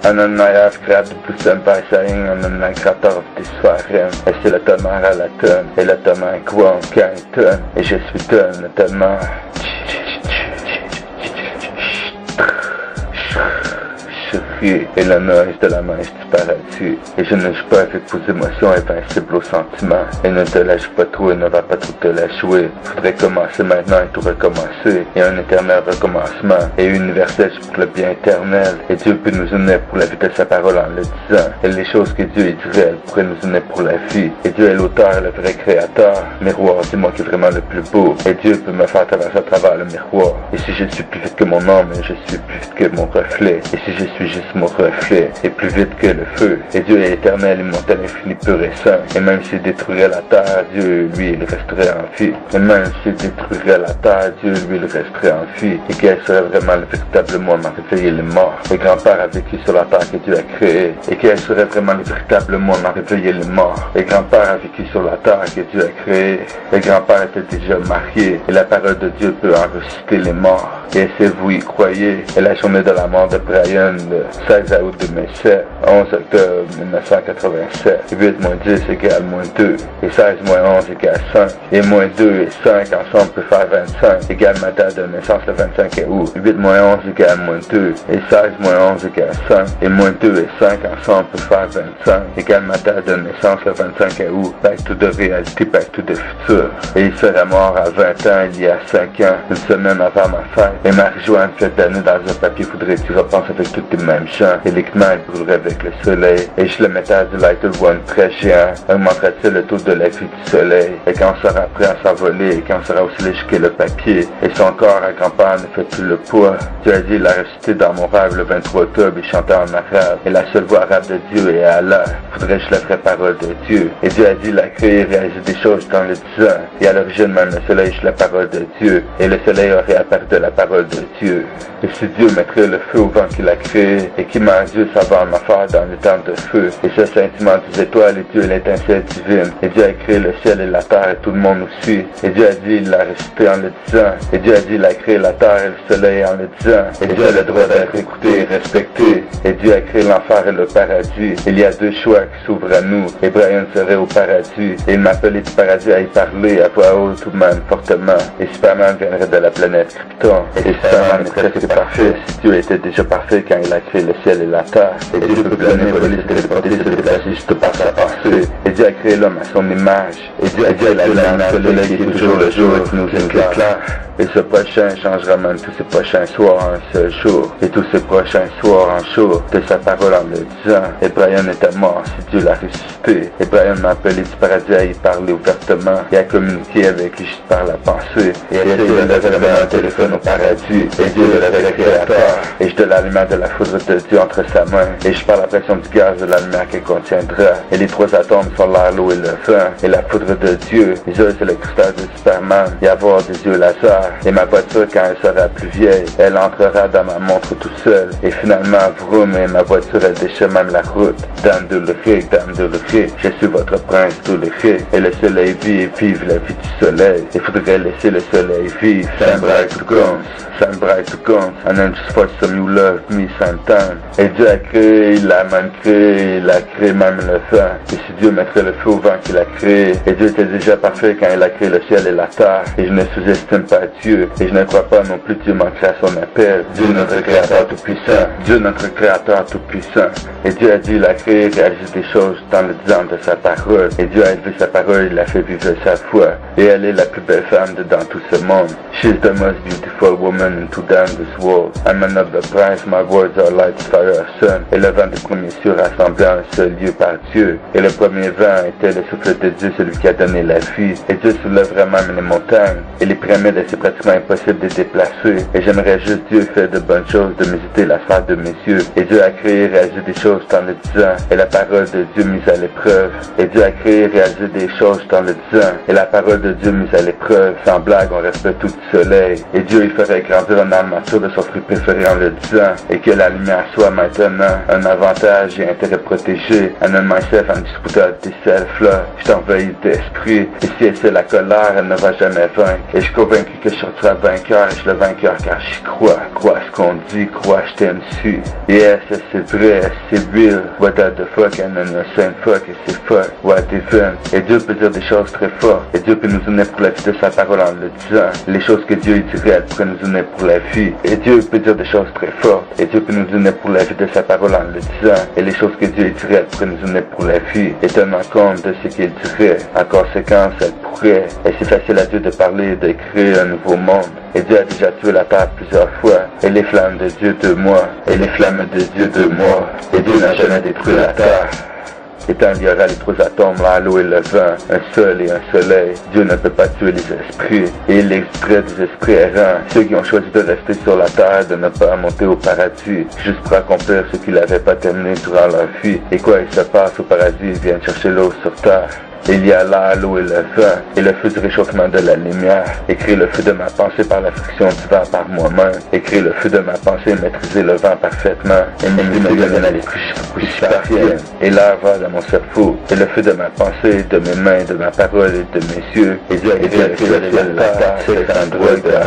And I have created plus by saying and I creator of this fire. Et c'est le tonnerre à la tonne, et le tonnerre quoi quand il tonne, et je suis tonne, le tonnerre. Et la noise de la neige du paradis. Et je ne joue pas avec vos émotions invincibles aux sentiments. Et ne te la joue pas trop et ne va pas trop te la jouer. Faudrait commencer maintenant et tout recommencer. Et un éternel recommencement. Et universel pour le bien éternel. Et Dieu peut nous unir pour la vie de sa parole en le disant. Et les choses que Dieu dirait, elles pourraient nous unir pour la vie. Et Dieu est l'auteur et le vrai créateur. Miroir, dis-moi qui est vraiment le plus beau. Et Dieu peut me faire traverser à travers le miroir. Et si je suis plus vite que mon âme, je suis plus vite que mon reflet. Et si je suis juste mon reflet est plus vite que le feu. Et Dieu est éternel, immortel, infini, pur et saint. Et même s'il détruirait la terre, Dieu, lui, il resterait en vie. Et même s'il détruirait la terre, Dieu, lui, il resterait en vie. Et quel serait vraiment le véritable monde à réveiller les morts. Le grand-père a vécu sur la terre que Dieu a créée. Et quel serait vraiment le véritable monde à réveiller les morts. Le grand-père a vécu sur la terre que Dieu a créée. Le grand-père était déjà marié. Et la parole de Dieu peut en ressusciter les morts. Et si vous y croyez, et la journée de la mort de Brian, le 16 août 2007, 11 octobre 1987, 8 moins 10 égale moins 2, et 16 moins 11 égale 5, et moins 2 et 5 ensemble peut faire 25, égale ma date de naissance le 25 août, 8 moins 11 égale moins 2, et 16 moins 11 égale 5, et moins 2 et 5 ensemble peut faire 25, égale ma date de naissance le 25 août, back to the réalité, back to the futur, et il serait mort à 20 ans il y a 5 ans, une semaine avant ma fête, et Marie-Joanne fait d'années dans un papier, faudrait que tu repenses avec toutes les mêmes chants, et l'équipement il brûlerait avec le soleil, et je le mettais à du Lighter One très géant, augmenterait-il le taux de la vie du soleil, et quand on sera prêt à s'envoler, et quand on sera aussi léché que le papier, et son corps à grand-père ne fait plus le poids, Dieu a dit, il a ressuscité dans mon rêve le 23 octobre, et chantait en arabe, et la seule voix arabe de Dieu est Allah, faudrait que je la vraie parole de Dieu, et Dieu a dit, il a créé et réalisé des choses dans le 10 ans, et à l'origine même le soleil est la parole de Dieu, et le soleil aurait apparu de la parole de Dieu. Et si Dieu mettrait le feu au vent qu'il a créé, et qui m'a Dieu savoir ma faire dans le temps de feu, et ce sentiment des étoiles, et Dieu est l'étincelle divine, et Dieu a créé le ciel et la terre, et tout le monde aussi, et Dieu a dit, il l'a ressuscité en le disant, et Dieu a dit, il a créé la terre et le soleil en le disant, et Dieu a le droit d'être écouté et respecté, et Dieu a créé l'enfer et le paradis, il y a deux choix qui s'ouvrent à nous, et Brian serait au paradis, et il m'appelait du paradis à y parler, à voix haute tout de même, fortement, et Superman viendrait de la planète Krypton, et Superman est presque parfait, si Dieu était déjà parfait quand il a créé le ciel et la terre, et Dieu peut planer, voler, se téléporter, se déplacer juste par sa pensée, et Dieu a créé l'homme à son image, et Dieu a créé la lumière, le soleil qui est toujours le jour et qui nous éclaire, et ce prochain changera même tous ses prochains soirs en un seul jour, et tous ses prochains soirs en jour, de sa parole en le disant, et Brian était mort si Dieu l'a ressuscité, et Brian m'a appelé du paradis à y parler ouvertement, et à communiquer avec lui juste par la pensée, et à essayer de lever un téléphone au paradis, et Dieu est le vrai créateur, et je donne la lumière de la foudre de Dieu entre sa main, et je parle la pression du gaz de la lumière qu'elle contiendra, et les trois atomes sont l'air, l'eau et le vent, et la foudre de Dieu, les yeux c'est le cristal de Superman, et avoir des yeux laser, et ma voiture quand elle sera plus vieille, elle entrera dans ma montre tout seul, et finalement vroom, et ma voiture elle déchire même la route, dame de l'Urique, je suis votre prince de l'Urique, et le soleil vit et vive la vie du soleil, il faudrait laisser le soleil vivre, shine bright to guns, shine bright to guns, and then just for some you love me sometime, et Dieu a créé, il a même créé, il a créé même le vent, et si Dieu mettrait le feu au vent qu'il a créé, et Dieu était déjà parfait quand il a créé le ciel et la terre, et je ne sous-estime pas Dieu, et je ne crois pas non plus Dieu manquera son appel, Dieu notre créateur tout puissant, Dieu notre créateur tout puissant, et Dieu a dit, il a créé et réalisé des choses dans le disant de sa parole, et Dieu a élevé sa parole, il a fait vivre sa foi, et elle est la plus belle femme de dans tout ce monde, she's the most beautiful woman into down this world, I'm an of the prize, my words are like fire sun, et le vent des premiers cieux rassemblé en un seul lieu par Dieu, et le premier vent était le souffle de Dieu, celui qui a donné la vie, et Dieu soulèvera même les montagnes, et les pyramides, c'est pratiquement impossible de les déplacer, et j'aimerais juste Dieu faire de bonnes choses, de méditer la sphère de mes yeux, et Dieu a créé et réalisé des choses dans le disant, et la parole de Dieu mise à l'épreuve, et Dieu a créé et réalisé des choses dans le disant, et la parole de Dieu mise à l'épreuve, sans blague, on respecte tout le soleil, et Dieu il fait ferait grandir en armature de son fruit préféré en le disant, et que la lumière soit maintenant un avantage et intérêt protégé. And then myself, I'm disputed with self là. Je t'envahis d'esprit, et si elle c'est la colère, elle ne va jamais vaincre. Et je suis convaincu que je sortirai vainqueur, et je suis le vainqueur car j'y crois. Crois ce qu'on dit, crois je t'aime dessus. Yes, c'est vrai, c'est real. What the fuck, and then the same fuck, et c'est fuck. What even. Et Dieu peut dire des choses très fortes, et Dieu peut nous unir pour la vie de sa parole en le disant. Les choses que Dieu dirait, elle pourrait nous unir pour la vie. Et Dieu peut dire des choses très fortes, et Dieu peut nous unir pour la vie de sa parole en le disant. Et les choses que Dieu dirait, elle pourrait nous unir pour la vie. Et tenant compte de ce qu'il dirait, en conséquence, elle pourrait. Et c'est facile à Dieu de parler et de créer un nouveau monde. Et Dieu a déjà tué la terre plusieurs fois. Et les flammes de Dieu de moi. Et les flammes de Dieu de moi. Et Dieu n'a jamais détruit la terre. Et tant il y aura les trois atomes, là, l'eau et le vent, un sol et un soleil, Dieu ne peut pas tuer les esprits. Et il extrait des esprits errants, ceux qui ont choisi de rester sur la terre, de ne pas monter au paradis, juste pour accomplir ce qu'ils n'avaient pas terminé durant leur vie. Et quoi il se passe au paradis, ils viennent chercher l'eau sur terre. Il y a là l'eau et le vent, et le feu du réchauffement de la lumière. Écrit le feu de ma pensée par la friction du vent par moi-même. Écrit le feu de ma pensée, maîtriser le vent parfaitement. Et me donne à l'esprit jusqu'à parvienne. Et l'air va dans mon cerveau. Et le feu de ma pensée, de mes mains, de ma parole et de mes yeux. Et Dieu a créé le ciel et la terre, c'est un droit de la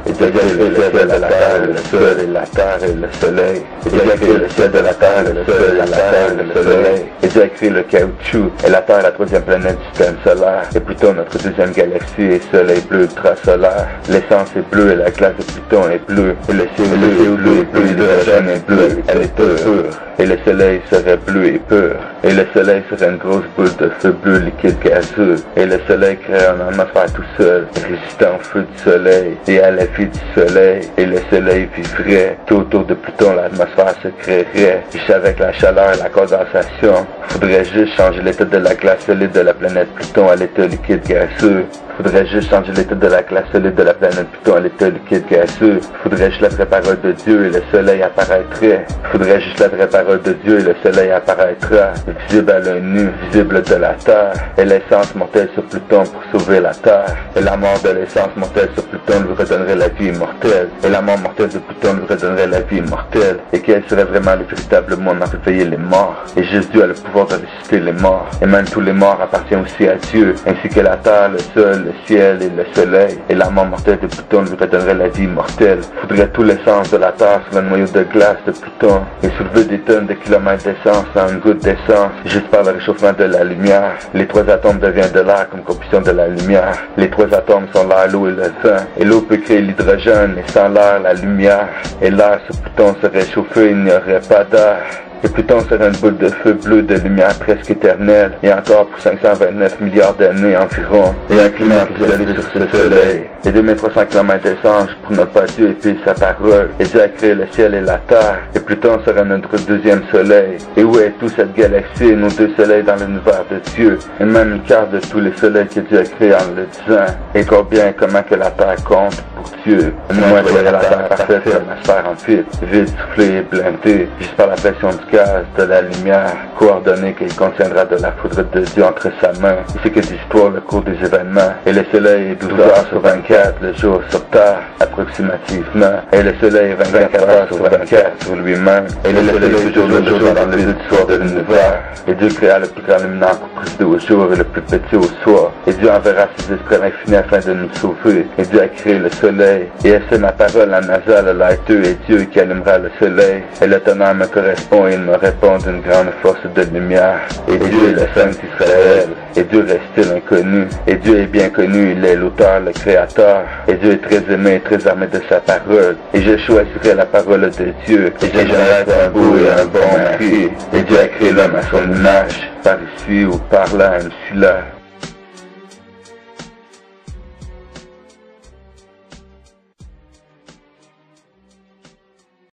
et Dieu a créé le ciel de la terre, le sol et la terre et le soleil. Et Dieu a créé le ciel de la terre, le sol et la terre et le soleil. Et Dieu a créé le caoutchouc. Et la Terre est la troisième planète du système solaire. Et Pluton, notre deuxième galaxie, et soleil bleu ultrasolaire. L'essence est bleue et la glace de Pluton est bleue. Et le ciel est bleu et bleu, l'hydrogène est bleu, elle est pure. Et le soleil serait bleu et pur. Et le soleil serait une grosse boule de feu bleu liquide gazeux. Et le soleil crée un atmosphère tout seul, résistant au feu du soleil et à la vie du soleil. Et le soleil vivrait. Tout autour de Pluton, l'atmosphère se créerait. Juste avec la chaleur et la condensation. Faudrait juste changer l'état de la glace solide de la planète Pluton à l'état liquide gazeux. Faudrait juste changer l'état de la glace solide de la planète Pluton à l'état liquide gazeux. Faudrait juste la vraie parole de Dieu et le soleil apparaîtrait. Faudrait juste la vraie parole de Dieu et le soleil apparaîtra. Visible à l'œil nu, visible de la terre. Et l'essence mortelle sur Pluton pour sauver la terre. Et la mort de l'essence mortelle sur Pluton lui redonnerait la vie immortelle. Et la mort mortelle de Pluton lui redonnerait la vie immortelle. Et quel serait vraiment le véritable monde à réveiller les morts. Et juste Dieu a le pouvoir de ressusciter les morts. Et même tous les morts appartiennent aussi à Dieu. Ainsi que la terre, le sol, le ciel et le soleil. Et la mort mortelle de Pluton lui redonnerait la vie immortelle. Faudrait tout l'essence de la terre sur le noyau de glace de Pluton. Et soulever des tonnes de kilomètres d'essence en une goutte d'essence. Juste par le réchauffement de la lumière. Les trois atomes deviennent de l'air comme combustion de la lumière. Les trois atomes sont l'air, l'eau et le vent. Et l'eau peut créer l'hydrogène. Et sans l'air, la lumière. Et l'air sur Pluton serait chauffé, il n'y aurait pas d'air. Et Pluton serait une boule de feu bleu de lumière presque éternelle, et encore pour 529 milliards d'années environ, et un climat qui s'élève sur ce soleil, et 2300 km d'essence pour ne pas Dieu et sa parole, et Dieu a créé le ciel et la terre, et Pluton serait notre deuxième soleil, et où est toute cette galaxie et nos deux soleils dans l'univers de Dieu, et même une carte de tous les soleils que Dieu a créés en le disant, et combien et comment que la terre compte pour Dieu. Moi je voyais la terre parfaite comme la sphère en vide, soufflée et blindée, juste par la pression du gaz, de la lumière, coordonnée qu'il contiendra de la foudre de Dieu entre sa main. Et c'est que l'histoire, le cours des événements. Et le soleil est 12 heures sur 24, le jour sur terre, approximativement. Et le soleil est 24 heures sur 24 sur lui-même. Et le soleil est toujours le jour dans le but du soir de l'univers. Et Dieu créa le plus grand luminaire pour présider au jour et le plus petit au soir. Et Dieu enverra ses esprits infinis afin de nous sauver. Et Dieu a créé le soleil. Et elle sait ma parole en nasal, le laiteux et Dieu qui allumera le soleil. Et le tonnerre me correspond et il me répond d'une grande force de lumière. Et Dieu est le Saint d'Israël. Et Dieu reste-t-il inconnu. Et Dieu est bien connu, il est l'auteur, le créateur. Et Dieu est très aimé et très armé de sa parole. Et je choisirai la parole de Dieu. Et je générerai un beau et un bon mari. Et Dieu a créé l'homme à son image. Par ici ou par là, je suis là.